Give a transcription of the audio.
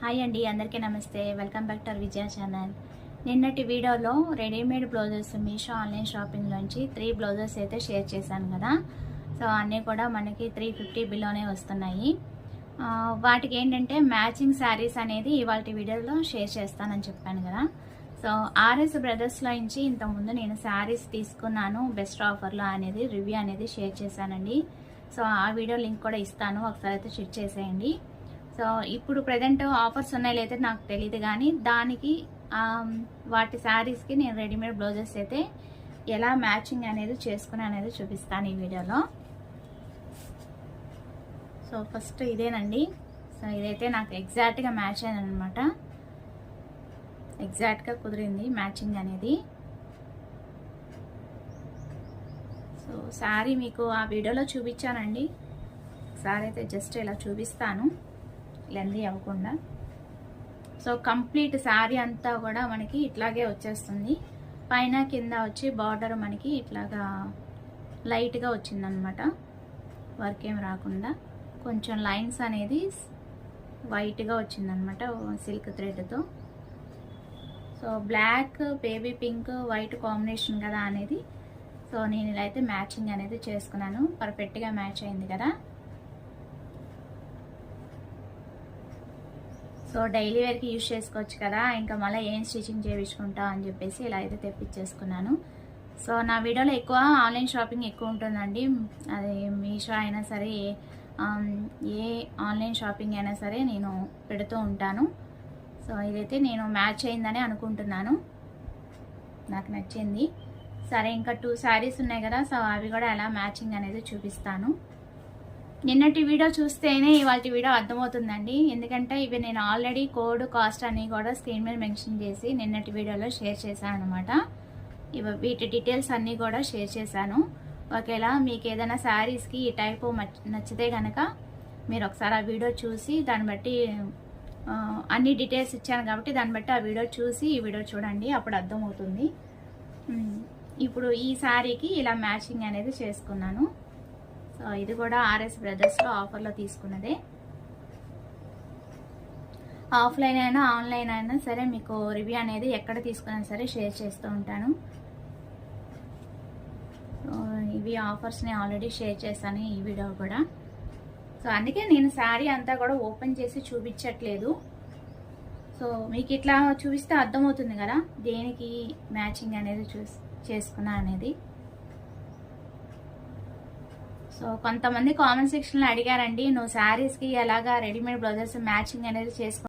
Hi అండి, అందరికీ నమస్తే. Welcome back to our Vijaya channel. నిన్నటి వీడియోలో రెడీమేడ్ బ్లౌజెస్ మీషో ఆన్లైన్ షాపింగ్లోంచి 3 బ్లౌజెస్ అయితే షేర్ చేశాను కదా. సో అన్నీ కూడా మనకి 350 బిలోనే వస్తున్నాయి. వాటికి ఏంటంటే మ్యాచింగ్ శారీస్ అనేది ఇవాళ వీడియోలో షేర్ చేస్తానని చెప్పాను కదా. సో ఆర్ఎస్ బ్రదర్స్లో నుంచి ఇంతకుముందు నేను శారీస్ తీసుకున్నాను బెస్ట్ ఆఫర్లో అనేది రివ్యూ అనేది షేర్ చేశానండి. సో ఆ వీడియో లింక్ కూడా ఇస్తాను, ఒకసారి అయితే చెక్ చేసేయండి. సో ఇప్పుడు ప్రజెంట్ ఆఫర్స్ ఉన్నాయి లేదా నాకు తెలియదు, కానీ దానికి వాటి శారీస్కి నేను రెడీమేడ్ బ్లౌజెస్ అయితే ఎలా మ్యాచింగ్ అనేది చేసుకుని అనేది చూపిస్తాను ఈ వీడియోలో. సో ఫస్ట్ ఇదేనండి. సో ఇదైతే నాకు ఎగ్జాక్ట్గా మ్యాచ్ అయిందనమాట, ఎగ్జాక్ట్గా కుదిరింది మ్యాచింగ్ అనేది. సో శారీ మీకు ఆ వీడియోలో చూపించానండి, శారీ అయితే జస్ట్ ఇలా చూపిస్తాను లెందీ అవ్వకుండా. సో కంప్లీట్ శారీ అంతా కూడా మనకి ఇట్లాగే వచ్చేస్తుంది. పైన కింద వచ్చి బార్డర్ మనకి ఇట్లాగా లైట్గా వచ్చిందనమాట, వర్క్ ఏం రాకుండా కొంచెం లైన్స్ అనేది వైట్గా వచ్చిందనమాట సిల్క్ థ్రెడ్తో. So black, baby pink, white combination కదా అనేది, సో నేను ఇలా అయితే మ్యాచింగ్ అనేది చేసుకున్నాను. పర్ఫెక్ట్గా మ్యాచ్ అయింది కదా. సో డైలీ వేర్కి యూజ్ చేసుకోవచ్చు కదా, ఇంకా మళ్ళీ ఏం స్టిచ్చింగ్ చేయించుకుంటా అని చెప్పేసి ఇలా అయితే తెప్పించేసుకున్నాను. సో నా వీడియోలో ఎక్కువ ఆన్లైన్ షాపింగ్ ఎక్కువ ఉంటుందండి. అది మీషో అయినా సరే, ఏ ఆన్లైన్ షాపింగ్ అయినా సరే నేను పెడుతూ ఉంటాను. సో ఇదైతే నేను మ్యాచ్ అయిందని అనుకుంటున్నాను, నాకు నచ్చింది. సరే, ఇంకా 2 శారీస్ ఉన్నాయి కదా, సో అవి కూడా ఎలా మ్యాచింగ్ అనేది చూపిస్తాను. నిన్నటి వీడియో చూస్తేనే ఇవాళ వీడియో అర్థమవుతుందండి, ఎందుకంటే ఇవి నేను ఆల్రెడీ కోడ్, కాస్ట్ అని కూడా స్క్రీన్ మీద మెన్షన్ చేసి నిన్నటి వీడియోలో షేర్ చేశాను అనమాట. వీటి డీటెయిల్స్ అన్నీ కూడా షేర్ చేశాను. ఒకవేళ మీకు ఏదైనా శారీస్కి ఈ టైపు నచ్చితే కనుక మీరు ఒకసారి ఆ వీడియో చూసి దాన్ని బట్టి అన్ని డీటెయిల్స్ ఇచ్చాను కాబట్టి దాన్ని బట్టి ఆ వీడియో చూసి ఈ వీడియో చూడండి, అప్పుడు అర్థమవుతుంది. ఇప్పుడు ఈ శారీకి ఇలా మ్యాచింగ్ అనేది చేసుకున్నాను. సో ఇది కూడా ఆర్ఎస్ బ్రదర్స్లో ఆఫర్లో తీసుకున్నదే. ఆఫ్లైన్ అయినా ఆన్లైన్ అయినా సరే మీకు రివ్యూ అనేది ఎక్కడ తీసుకున్నా సరే షేర్ చేస్తూ ఉంటాను. సో ఇవి ఆఫర్స్ని ఆల్రెడీ షేర్ చేశాను ఈ వీడియో కూడా. సో అందుకే నేను శారీ అంతా కూడా ఓపెన్ చేసి చూపించట్లేదు. సో మీకు ఇట్లా చూపిస్తే అర్థమవుతుంది కదా దేనికి మ్యాచింగ్ అనేది చేసుకున్నా అనేది. సో కొంతమంది కామెంట్ సెక్షన్లో అడిగారండి, నువ్వు శారీస్కి ఎలాగా రెడీమేడ్ బ్లౌజెస్ మ్యాచింగ్ అనేది చేసుకున్నావు